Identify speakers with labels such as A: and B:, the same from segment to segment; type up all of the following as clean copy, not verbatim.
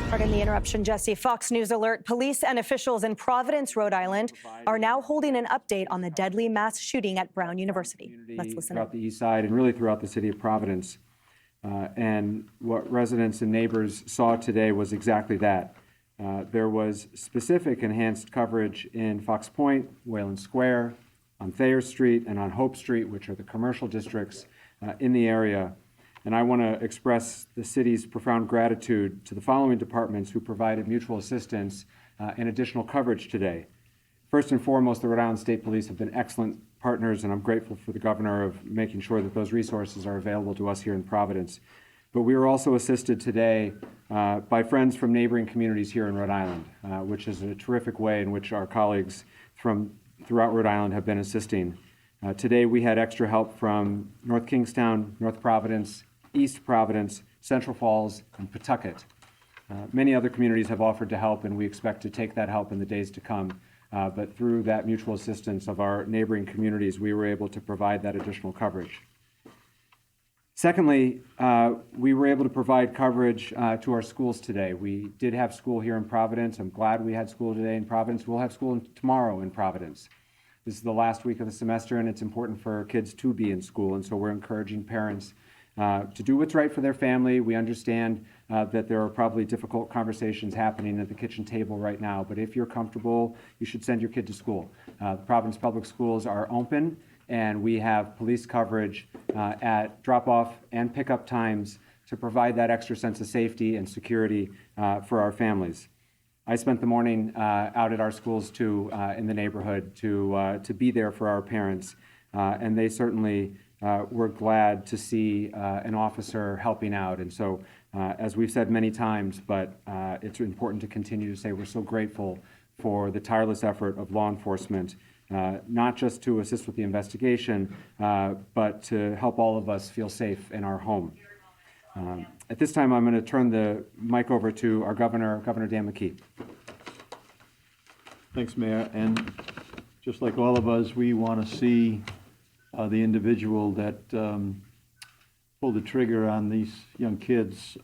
A: Pardon the interruption, Jesse. Fox News alert. Police and officials in Providence, Rhode Island, are now holding an update on the deadly mass shooting at Brown University. Let's listen
B: throughout the east side and really throughout the city of Providence. And what residents and neighbors saw today was exactly that. There was specific enhanced coverage in Fox Point, Wayland Square, on Thayer Street, and on Hope Street, which are the commercial districts in the area. And I want to express the city's profound gratitude to the following departments who provided mutual assistance and additional coverage today. First and foremost, the Rhode Island State Police have been excellent partners, and I'm grateful for the governor of making sure that those resources are available to us here in Providence. But we were also assisted today by friends from neighboring communities here in Rhode Island, which is a terrific way in which our colleagues from throughout Rhode Island have been assisting. Today we had extra help from North Kingstown, North Providence, East Providence, Central Falls, and Pawtucket. Many other communities have offered to help, and we expect to take that help in the days to come. But through that mutual assistance of our neighboring communities, we were able to provide that additional coverage. Secondly, we were able to provide coverage to our schools today. We did have school here in Providence. I'm glad we had school today in Providence. We'll have school tomorrow in Providence. This is the last week of the semester, and it's important for kids to be in school, and so we're encouraging parents to do what's right for their family. We understand that there are probably difficult conversations happening at the kitchen table right now, but if you're comfortable, you should send your kid to school. Providence Public Schools are open, and we have police coverage at drop-off and pickup times to provide that extra sense of safety and security for our families. I spent the morning out at our schools too in the neighborhood to be there for our parents, and they certainly we're glad to see an officer helping out. And so, as we've said many times, but it's important to continue to say we're so grateful for the tireless effort of law enforcement, not just to assist with the investigation, but to help all of us feel safe in our home. At this time, I'm going to turn the mic over to our governor, Governor Dan McKee.
C: Thanks, Mayor. And just like all of us, we want to see the individual that pulled the trigger on these young kids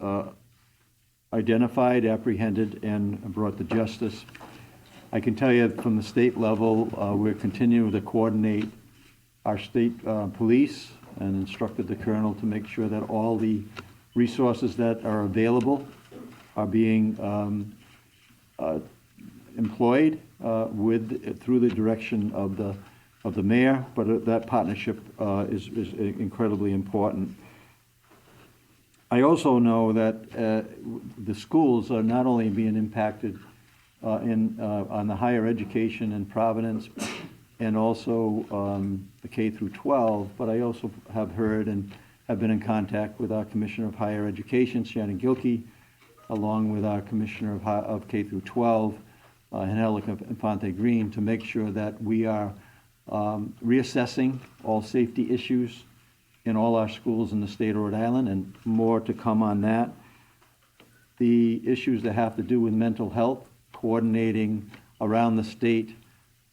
C: identified, apprehended, and brought to justice. I can tell you from the state level, we're continuing to coordinate our state police and instructed the colonel to make sure that all the resources that are available are being employed through the direction of the mayor, but that partnership is incredibly important. I also know that the schools are not only being impacted on the higher education in Providence and also the K through 12, but I also have heard and have been in contact with our Commissioner of Higher Education, Shannon Gilkey, along with our Commissioner of K through 12, Angelica Infante Green, to make sure that we are reassessing all safety issues in all our schools in the state of Rhode Island, and more to come on that. The issues that have to do with mental health, coordinating around the state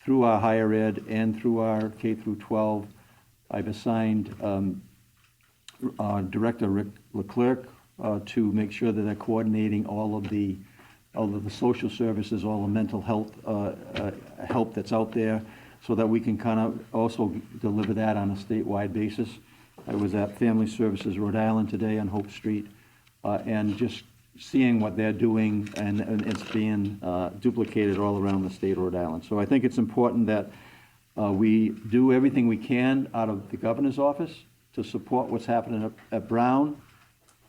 C: through our higher ed and through our K through 12. I've assigned Director Rick Leclerc to make sure that they're coordinating all of the social services, all the mental health help that's out there, so that we can kind of also deliver that on a statewide basis. I was at Family Services Rhode Island today on Hope Street, and just seeing what they're doing, and it's being duplicated all around the state of Rhode Island. So I think it's important that we do everything we can out of the governor's office to support what's happening at Brown,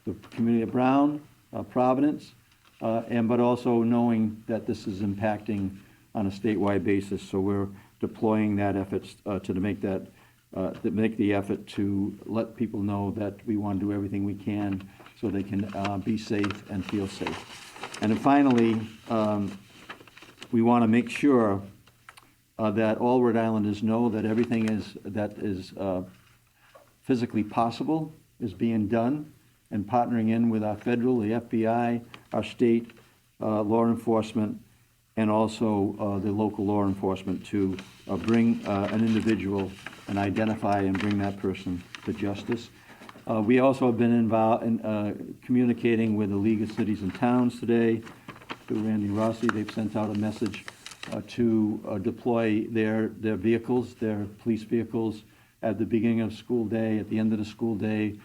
C: the community of Brown, Providence, but also knowing that this is impacting on a statewide basis. So we're deploying that efforts to make the effort to let people know that we want to do everything we can so they can be safe and feel safe. And then finally, we want to make sure that all Rhode Islanders know that everything that is physically possible is being done, and partnering in with our federal, the FBI, our state law enforcement, and also the local law enforcement to bring an individual and identify and bring that person to justice. We also have been involved in communicating with the League of Cities and Towns today, through Randy Rossi. They've sent out a message to deploy their vehicles, their police vehicles, at the beginning of school day, at the end of the school day,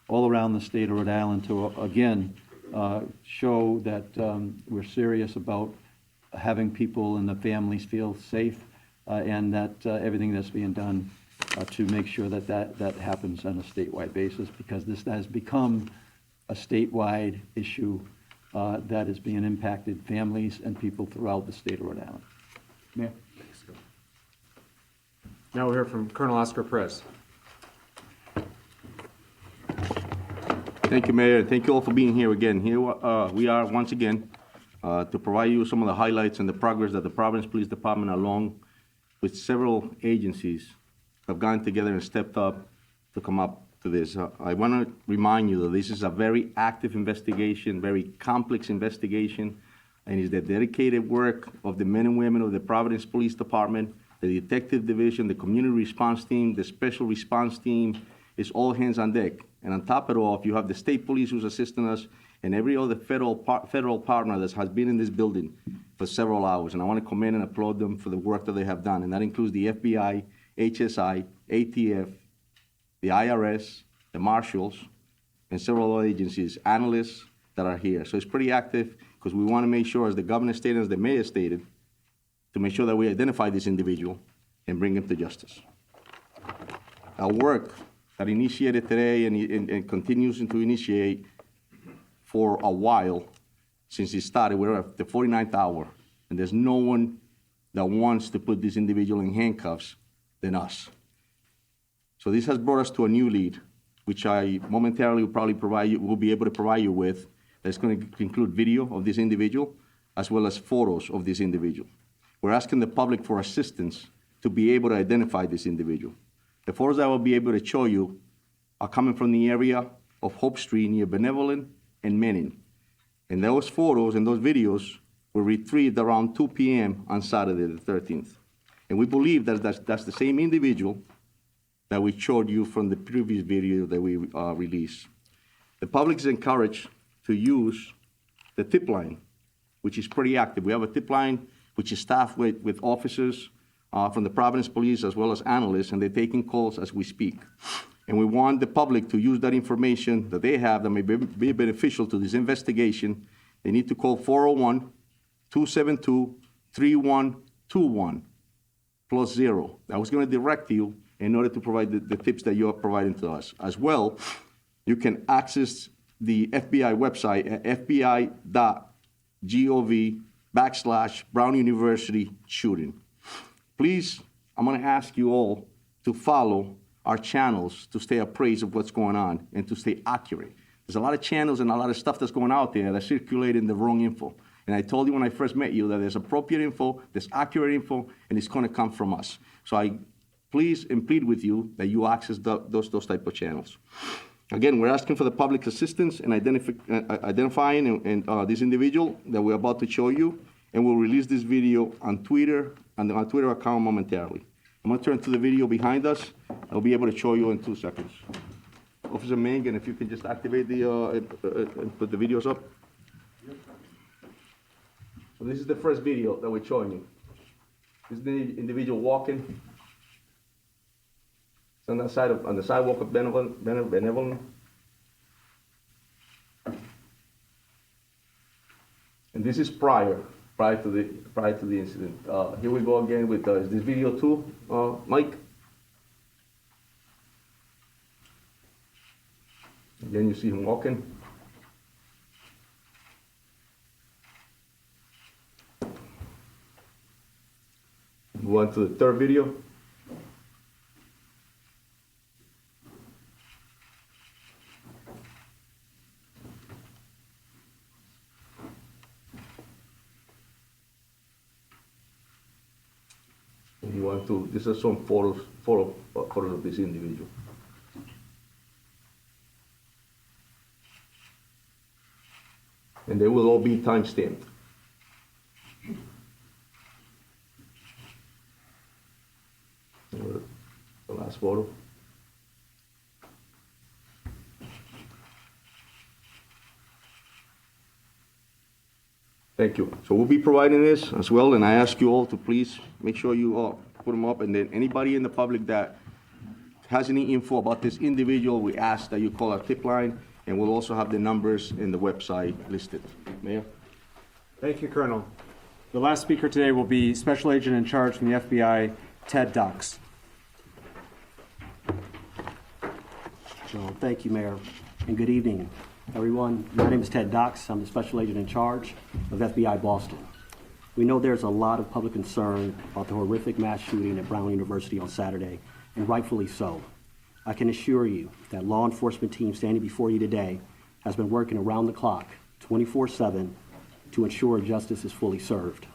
C: all around the state of Rhode Island to, again, show that we're serious about having people and the families feel safe, and that everything that's being done to make sure that that happens on a statewide basis, because this has become a statewide issue that is being impacted families and people throughout the state of Rhode Island. Mayor?
B: Now we'll hear from Colonel Oscar Perez.
D: Thank you, Mayor, and thank you all for being here again. Here we are once again to provide you some of the highlights and the progress that the Providence Police Department, along with several agencies, have gone together and stepped up to come up to this. I want to remind you that this is a very active investigation, very complex investigation, and it's the dedicated work of the men and women of the Providence Police Department, the Detective Division, the Community Response Team, the Special Response Team. It's all hands on deck. And on top of it all, you have the state police who's assisting us and every other federal partner that has been in this building for several hours. And I want to commend and applaud them for the work that they have done. And that includes the FBI, HSI, ATF, the IRS, the marshals, and several other agencies, analysts that are here. So it's pretty active because we want to make sure, as the governor stated, as the mayor stated, to make sure that we identify this individual and bring him to justice. Our work that initiated today and continues to initiate for a while since it started. We're at the 49th hour, and there's no one that wants to put this individual in handcuffs than us. So this has brought us to a new lead, which I momentarily will be able to provide you with. That's going to include video of this individual as well as photos of this individual. We're asking the public for assistance to be able to identify this individual. The photos I will be able to show you are coming from the area of Hope Street near Benevolent and Menin. And those photos and those videos were retrieved around 2 p.m. on Saturday the 13th. And we believe that that's the same individual that we showed you from the previous video that we released. The public is encouraged to use the tip line, which is pretty active. We have a tip line which is staffed with officers from the Providence Police as well as analysts, and they're taking calls as we speak. And we want the public to use that information that they have that may be beneficial to this investigation. They need to call 401-272-3121 +0. I was going to direct you in order to provide the tips that you are providing to us. As well, you can access the FBI website at fbi.gov/Brown University shooting. Please, I'm going to ask you all to follow our channels to stay appraised of what's going on and to stay accurate. There's a lot of channels and a lot of stuff that's going out there that's circulating the wrong info. And I told you when I first met you that there's appropriate info, there's accurate info, and it's going to come from us. So I please and plead with you that you access those type of channels. Again, we're asking for the public's assistance in identifying this individual that we're about to show you, and we'll release this video on Twitter, on our Twitter account momentarily. I'm going to turn to the video behind us. I'll be able to show you in 2 seconds. Officer Mangan, if you can just activate the and put the videos up. So this is the first video that we're showing you. This is the individual walking. It's on the sidewalk of Benevolent. And this is prior to the incident. Here we go again with is this video too, Mike? Again, you see him walking. Move on to the third video. And you want to, these are some photos of this individual. And they will all be time-stamped. The last photo. Thank you. So we'll be providing this as well, and I ask you all to please make sure you all put them up, and then anybody in the public that has any info about this individual, we ask that you call our tip line, and we'll also have the numbers in the website listed. Mayor?
B: Thank you, Colonel. The last speaker today will be Special Agent in Charge from the FBI, Ted Dux.
E: So, thank you, Mayor, and good evening, everyone. My name is Ted Dux. I'm the Special Agent in Charge of FBI Boston. We know there's a lot of public concern about the horrific mass shooting at Brown University on Saturday, and rightfully so. I can assure you that law enforcement team standing before you today has been working around the clock, 24/7, to ensure justice is fully served.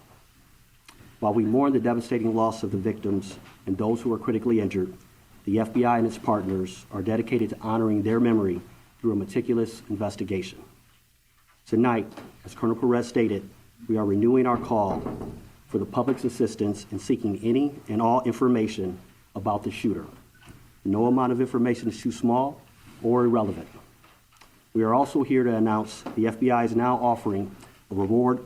E: While we mourn the devastating loss of the victims and those who are critically injured, the FBI and its partners are dedicated to honoring their memory through a meticulous investigation. Tonight, as Colonel Perez stated, we are renewing our call for the public's assistance in seeking any and all information about the shooter. No amount of information is too small or irrelevant. We are also here to announce the FBI is now offering a reward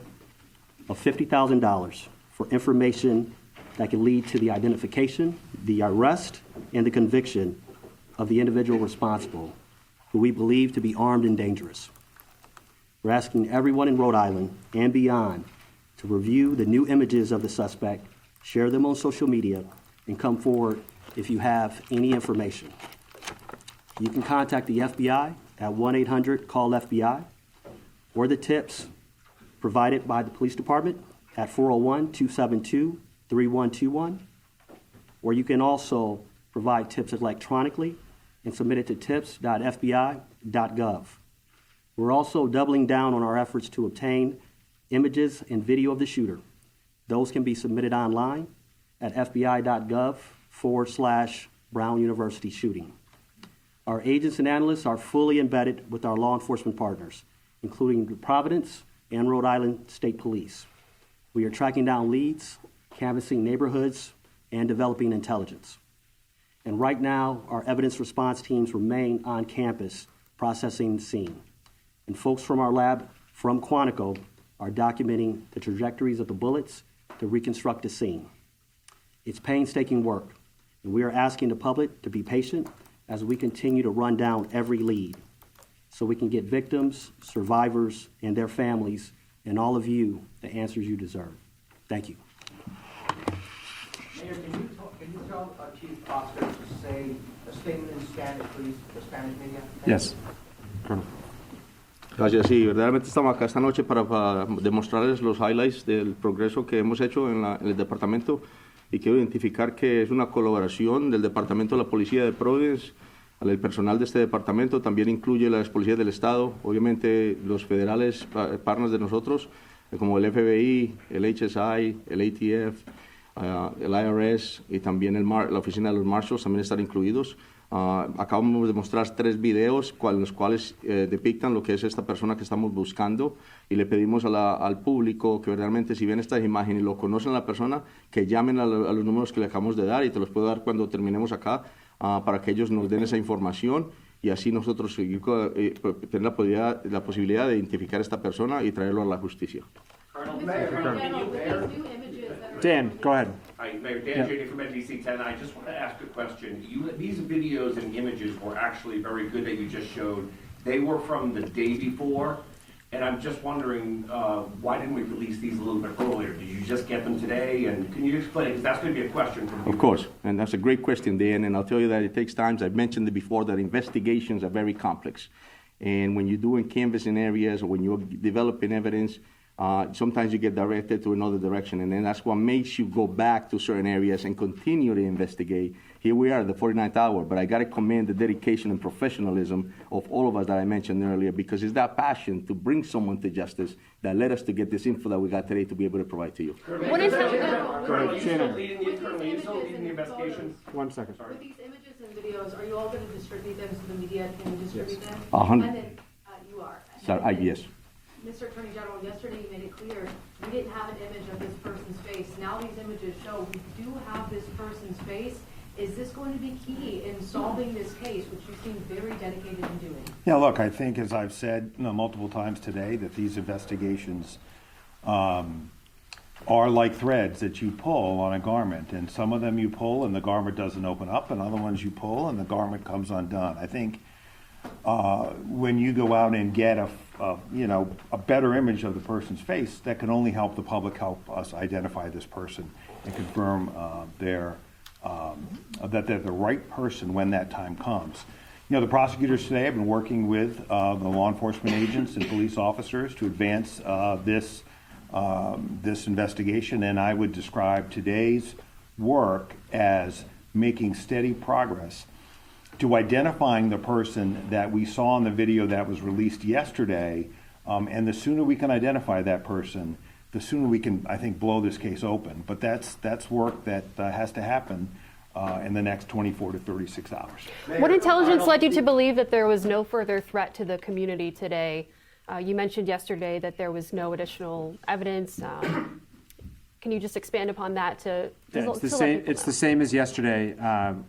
E: of $50,000 for information that can lead to the identification, the arrest, and the conviction of the individual responsible, who we believe to be armed and dangerous. We're asking everyone in Rhode Island and beyond to review the new images of the suspect, share them on social media, and come forward if you have any information. You can contact the FBI at 1-800-CALL-FBI or the tips provided by the police department at 401-272-3121, or you can also provide tips electronically and submit it to tips.fbi.gov. We're also doubling down on our efforts to obtain images and video of the shooter. Those can be submitted online at fbi.gov/Brown University shooting. Our agents and analysts are fully embedded with our law enforcement partners, including the Providence and Rhode Island State Police. We are tracking down leads, canvassing neighborhoods, and developing intelligence. And right now, our evidence response teams remain on campus processing the scene. And folks from our lab from Quantico are documenting the trajectories of the bullets to reconstruct the scene. It's painstaking work, and we are asking the public to be patient as we continue to run down every lead so we can get victims, survivors, and their families, and all of you the answers you deserve. Thank you.
F: Mayor, can you tell Chief Oscar to say a statement in Spanish, please, the Spanish media?
B: Yes, Colonel.
D: Gracias, sí, verdaderamente estamos acá esta noche para demostrarles los highlights del progreso que hemos hecho en el departamento, y quiero identificar que es una colaboración del Departamento de la Policía de Providence. El personal de este departamento también incluye las policías del Estado, obviamente los federales partners de nosotros, como el FBI, el HSI, el ATF, el IRS y también la oficina de los Marshals también están incluidos. Acabamos de mostrar 3 videos los cuales depictan lo que es esta persona que estamos buscando, y le pedimos al público que verdaderamente, si ven estas imágenes y lo conocen a la persona, que llamen a los números que le acabamos de dar, y te los puedo dar cuando terminemos acá, para que ellos nos den esa información y así nosotros seguir, tener la posibilidad de identificar a esta persona y traerlo a la justicia.
B: Dan, go ahead.
G: Hi, Mayor Dan J. from NBC 10. I just want to ask a question. These videos and images were actually very good that you just showed. They were from the day before, and I'm just wondering, why didn't we release these a little bit earlier? Did you just get them today? And can you explain? Because that's going to be a question from
D: Of course, and that's a great question, Dan, and I'll tell you that it takes time. I've mentioned it before, that investigations are very complex. And when you're doing canvassing areas or when you're developing evidence, sometimes you get directed to another direction, and then that's what makes you go back to certain areas and continue to investigate. Here we are at the 49th hour, but I got to commend the dedication and professionalism of all of us that I mentioned earlier, because it's that passion to bring someone to justice that led us to get this info that we got today to be able to provide to you.
G: What is Colonel, leading the investigations?
B: 1 second.
H: With these images and videos, are you all going to distribute them to the media? Can you distribute them?
D: 100.
H: And then, you are.
D: Sorry, yes.
H: Mr. Attorney General, yesterday you made it clear we didn't have an image of this person's face. Now these images show we do have this person's face. Is this going to be key in solving this case, which you seem very dedicated in doing?
I: Yeah, look, I think, as I've said multiple times today, that these investigations are like threads that you pull on a garment, and some of them you pull and the garment doesn't open up, and other ones you pull and the garment comes undone. I think when you go out and get a better image of the person's face, that can only help the public help us identify this person and confirm that they're the right person when that time comes. The prosecutors today have been working with the law enforcement agents and police officers to advance this investigation, and I would describe today's work as making steady progress to identifying the person that we saw in the video that was released yesterday, and the sooner we can identify that person, the sooner we can, I think, blow this case open. But that's work that has to happen in the next 24 to 36 hours.
J: What intelligence led you to believe that there was no further threat to the community today? You mentioned yesterday that there was no additional evidence. Can you just expand upon that
B: It's the same as yesterday,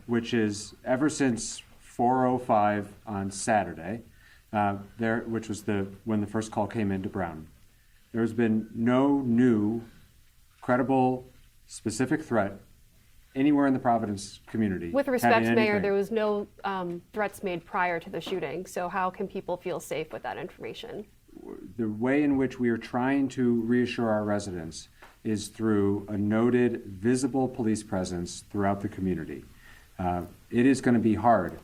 B: which is ever since 4:05 on Saturday, which was when the first call came into Brown. There has been no new, credible, specific threat anywhere in the Providence community.
J: With respect, Mayor, there was no threats made prior to the shooting, so how can people feel safe with that information?
B: The way in which we are trying to reassure our residents is through a noted, visible police presence throughout the community. It is going to be hard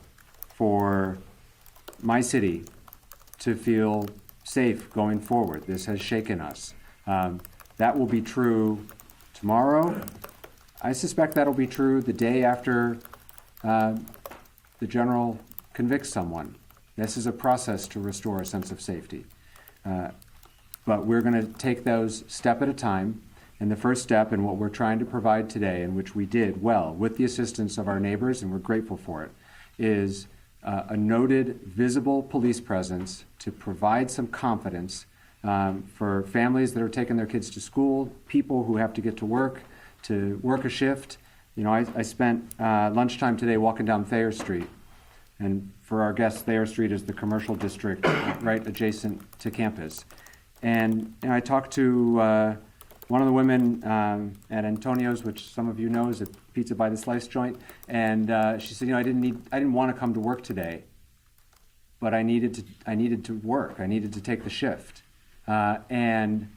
B: for my city to feel safe going forward. This has shaken us. That will be true tomorrow. I suspect that'll be true the day after the general convicts someone. This is a process to restore a sense of safety. But we're going to take those step at a time. And the first step, and what we're trying to provide today, and which we did well with the assistance of our neighbors, and we're grateful for it, is a noted, visible police presence to provide some confidence for families that are taking their kids to school, people who have to get to work a shift. I spent lunchtime today walking down Thayer Street. And for our guests, Thayer Street is the commercial district right adjacent to campus. And I talked to one of the women at Antonio's, which some of you know is a pizza by the slice joint, and she said, I didn't want to come to work today, but I needed to work. I needed to take the shift, and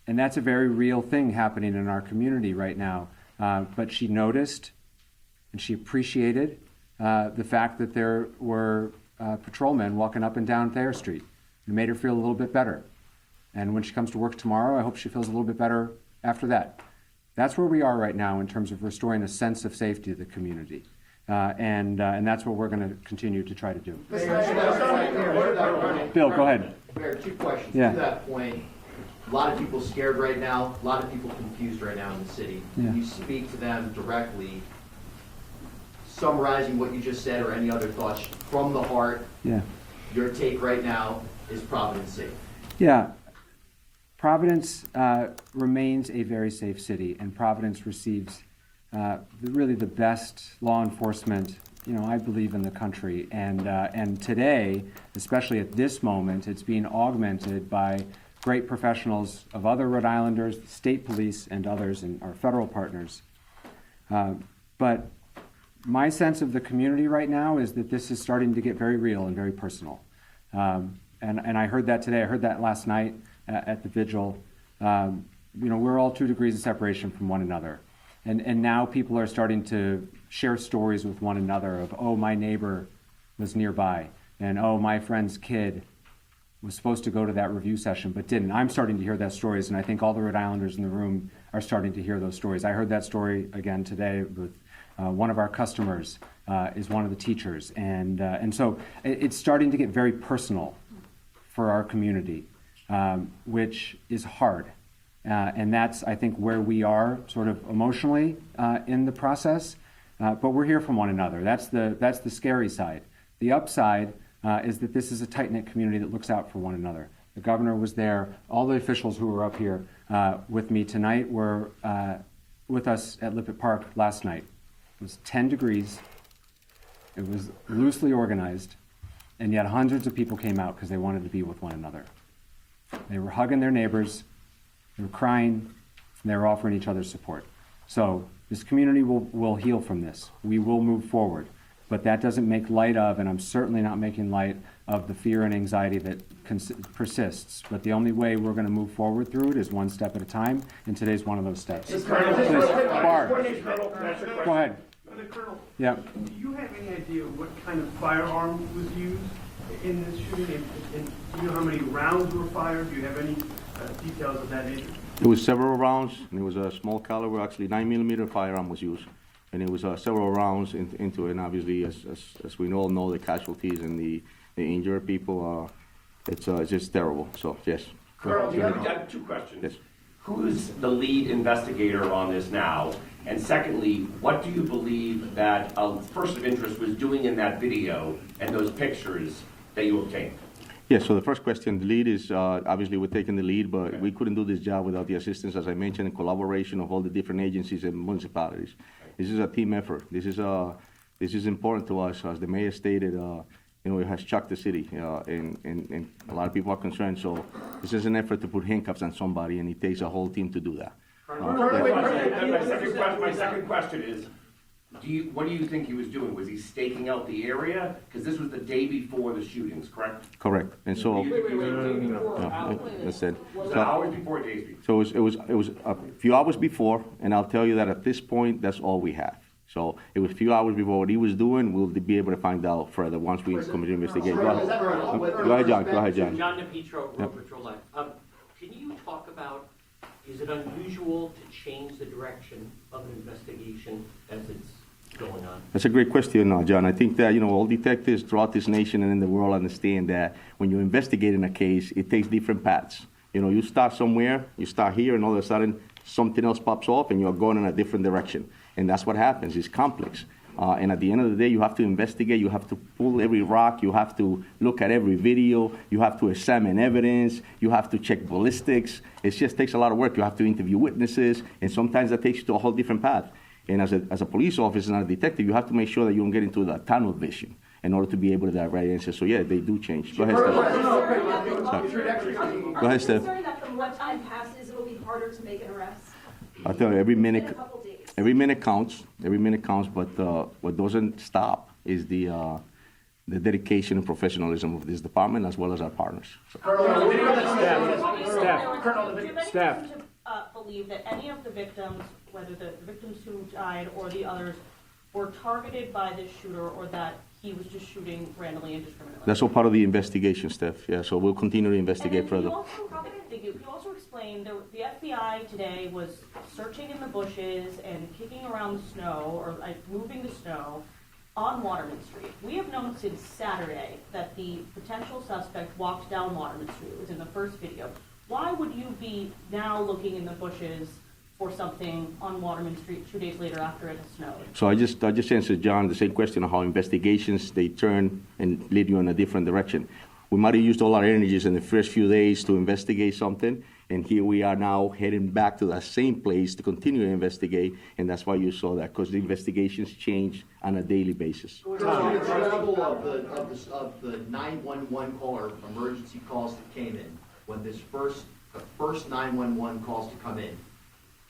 B: that's a very real thing happening in our community right now. But she noticed, and she appreciated the fact that there were patrolmen walking up and down Thayer Street. It made her feel a little bit better. And when she comes to work tomorrow, I hope she feels a little bit better after that. That's where we are right now in terms of restoring a sense of safety to the community. And that's what we're going to continue to try to do. Bill, go ahead.
F: Mayor, 2 questions.
B: Yeah.
F: To that point, a lot of people scared right now, a lot of people confused right now in the city. Can you speak to them directly, summarizing what you just said or any other thoughts from the heart?
B: Yeah.
F: Your take right now is Providence safe?
B: Yeah. Providence remains a very safe city, and Providence receives really the best law enforcement, I believe, in the country. And today, especially at this moment, it's being augmented by great professionals of other Rhode Islanders, the state police, and others, and our federal partners. But my sense of the community right now is that this is starting to get very real and very personal. And I heard that today. I heard that last night at the vigil. We're all 2 degrees of separation from one another. And now people are starting to share stories with one another of, oh, my neighbor was nearby, and oh, my friend's kid was supposed to go to that review session but didn't. I'm starting to hear those stories, and I think all the Rhode Islanders in the room are starting to hear those stories. I heard that story again today with one of our customers is one of the teachers. And so it's starting to get very personal for our community, which is hard. And that's, I think, where we are sort of emotionally in the process. But we're here from one another. That's the scary side. The upside is that this is a tight-knit community that looks out for one another. The governor was there. All the officials who were up here with me tonight were with us at Lippert Park last night. It was 10 degrees. It was loosely organized. And yet hundreds of people came out because they wanted to be with one another. They were hugging their neighbors. They were crying, and they were offering each other support. So this community will heal from this. We will move forward. But that doesn't make light of, and I'm certainly not making light of, the fear and anxiety that persists. But the only way we're going to move forward through it is one step at a time, and today's one of those steps. Barb, go ahead.
K: Colonel,
B: Yeah.
K: do you have any idea what kind of firearm was used in this shooting? And do you know how many rounds were fired? Do you have any details of that nature?
D: There was several rounds, and it was a small caliber, actually 9mm firearm was used. And it was several rounds into it, and obviously, as we all know, the casualties and the injured people, it's just terrible. So, yes.
G: Colonel, I have two questions.
D: Yes.
G: Who's the lead investigator on this now? And secondly, what do you believe that a person of interest was doing in that video and those pictures that you obtained?
D: Yeah, so the first question, the lead is, obviously we're taking the lead, but we couldn't do this job without the assistance, as I mentioned, and collaboration of all the different agencies and municipalities. This is a team effort. This is important to us. As the mayor stated, it has shocked the city, and a lot of people are concerned. So this is an effort to put handcuffs on somebody, and it takes a whole team to do that.
G: My second question is, what do you think he was doing? Was he staking out the area? Because this was the day before the shootings, correct?
D: Correct. And so, that's it.
G: Was it hours before, days before?
D: So it was a few hours before, and I'll tell you that at this point, that's all we have. So it was a few hours before what he was doing. We'll be able to find out further once we come to investigate. Go ahead, John. Go ahead, John.
L: John DePietro, Road Patrol Live. Can you talk about, is it unusual to change the direction of an investigation as it's going on?
D: That's a great question, John. I think that, all detectives throughout this nation and in the world understand that when you're investigating a case, it takes different paths. You start somewhere, you start here, and all of a sudden something else pops off and you're going in a different direction. And that's what happens. It's complex. And at the end of the day, you have to investigate, you have to pull every rock, you have to look at every video, you have to examine evidence, you have to check ballistics. It just takes a lot of work. You have to interview witnesses, and sometimes that takes you to a whole different path. And as a police officer and a detective, you have to make sure that you don't get into the tunnel vision in order to be able to get the right answer. So yeah, they do change. Go ahead, Steph. Go ahead, Steph.
H: Concerned that from what time passes, it'll be harder to make an arrest.
D: I'll tell you, every
H: In a
D: minute
H: couple days.
D: counts. Every minute counts. But what doesn't stop is the dedication and professionalism of this department as well as our partners. So.
F: Colonel,
M: Staff. Believe that any of the victims, whether the victims who died or the others, were targeted by this shooter, or that he was just shooting randomly and indiscriminately?
D: That's all part of the investigation, Steph. Yeah, so we'll continue to investigate further.
M: You also explained the FBI today was searching in the bushes and kicking around the snow, or moving the snow on Waterman Street. We have known since Saturday that the potential suspect walked down Waterman Street. It was in the first video. Why would you be now looking in the bushes for something on Waterman Street 2 days later after it has snowed?
D: So I just answered John the same question on how investigations, they turn and lead you in a different direction. We might have used all our energies in the first few days to investigate something, and here we are now heading back to that same place to continue to investigate, and that's why you saw that, because the investigations change on a daily basis.
F: the travel of the 911 call or emergency calls that came in, when the first 911 calls to come in,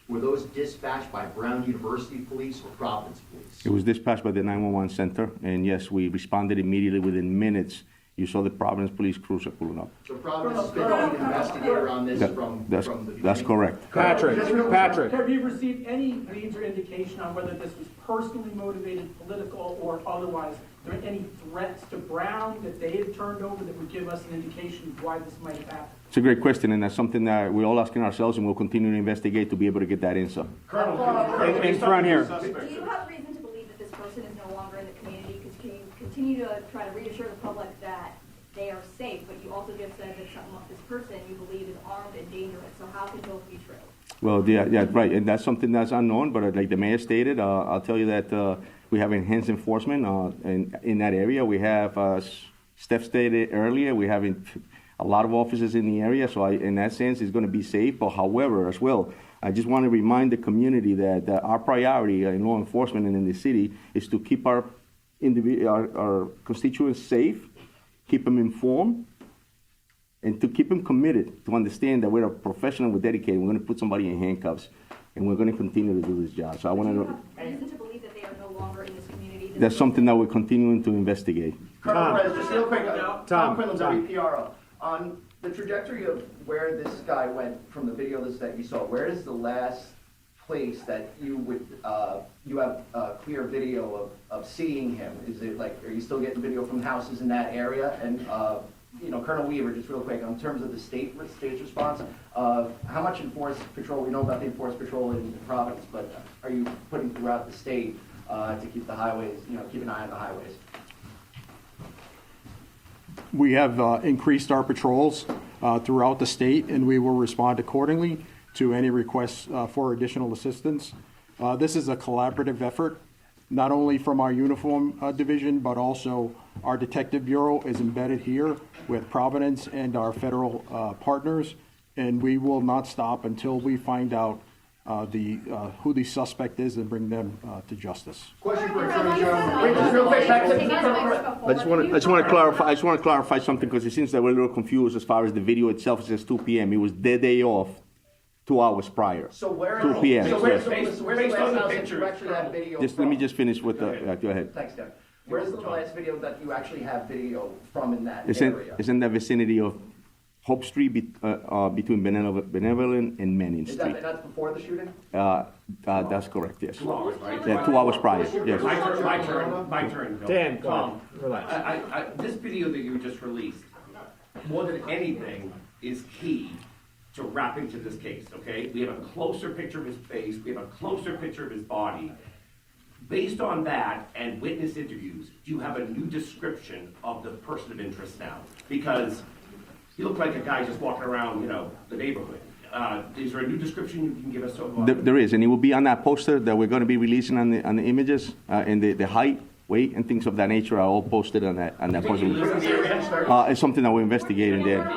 F: were those dispatched by Brown University Police or Providence Police?
D: It was dispatched by the 911 center, and yes, we responded immediately within minutes. You saw the Providence Police cruiser pulling up.
F: So Providence has been the lead investigator on this from the beginning?
D: That's correct.
K: Patrick, have you received any leads or indication on whether this was personally motivated, political, or otherwise? Are there any threats to Brown that they had turned over that would give us an indication of why this might have happened?
D: It's a great question, and that's something that we're all asking ourselves, and we'll continue to investigate to be able to get that answer.
B: Colonel, in front here.
H: Do you have reason to believe that this person is no longer in the community? Because can you continue to try to reassure the public that they are safe, but you also just said that this person you believe is armed and dangerous, so how can both be true?
D: Well, yeah, right, and that's something that's unknown, but like the mayor stated, I'll tell you that we have enhanced enforcement in that area. We have, Steph stated earlier, we have a lot of officers in the area, so in that sense, it's going to be safe. But however, as well, I just want to remind the community that our priority in law enforcement and in the city is to keep our constituents safe, keep them informed, And to keep him committed, to understand that we're a professional, we're dedicated, we're going to put somebody in handcuffs, and we're going to continue to do this job. So I want to.
H: Reason to believe that they are no longer in this community.
D: That's something that we're continuing to investigate.
F: Colonel Perez, just real quick, Tom Quinlan,
I: Tom.
F: WPRO. On the trajectory of where this guy went from the video that you saw, where is the last place that you would, you have clear video of seeing him? Is it like, are you still getting video from houses in that area? And, you know, Colonel Weaver, just real quick, in terms of the state's response, how much enforced patrol, we know about the enforced patrol in Providence, but are you putting throughout the state to keep the highways, you know, keep an eye on the highways?
N: We have increased our patrols throughout the state, and we will respond accordingly to any requests for additional assistance. This is a collaborative effort, not only from our uniform division, but also our detective bureau is embedded here with Providence and our federal partners, and we will not stop until we find out who the suspect is and bring them to justice.
F: Question for Attorney General. Wait, just real quick, back to
D: I just want to clarify something, because it seems that we're a little confused as far as the video itself. It says 2 p.m. It was their day off 2 hours prior.
F: So where?
D: 2 p.m.
F: So where's
D: yes.
F: the last house that you actually have video
D: Just
F: from?
D: let me just finish with the. Go ahead.
F: Thanks, Deb. Where's the last video that you actually have video from in that
D: It's
F: area?
D: in the vicinity of Hope Street, between Benevolent and Manning
F: Is
D: Street.
F: that, that's before the shooting?
D: That's correct. Yes.
G: 2 hours, right?
D: Yeah, 2 hours prior. Yes.
G: My turn, Bill.
I: Dan, go
G: Tom,
I: ahead. Relax.
G: this video that you just released, more than anything, is key to wrapping to this case, okay? We have a closer picture of his face, we have a closer picture of his body. Based on that and witness interviews, do you have a new description of the person of interest now? Because he looked like a guy just walking around, you know, the neighborhood. Is there a new description you can give us of?
D: There is, and it will be on that poster that we're going to be releasing on the images, and the height, weight, and things of that nature are all posted on that poster. It's something that we're investigating there.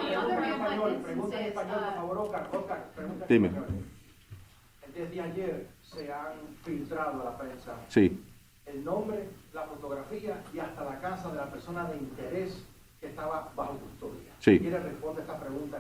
D: Dime.
K: Desde ayer se han filtrado a la prensa
D: Sí.
K: el nombre, la fotografía y hasta la casa de la persona de interés que estaba bajo custodia.
D: Sí.
K: ¿Quiere responder esta pregunta?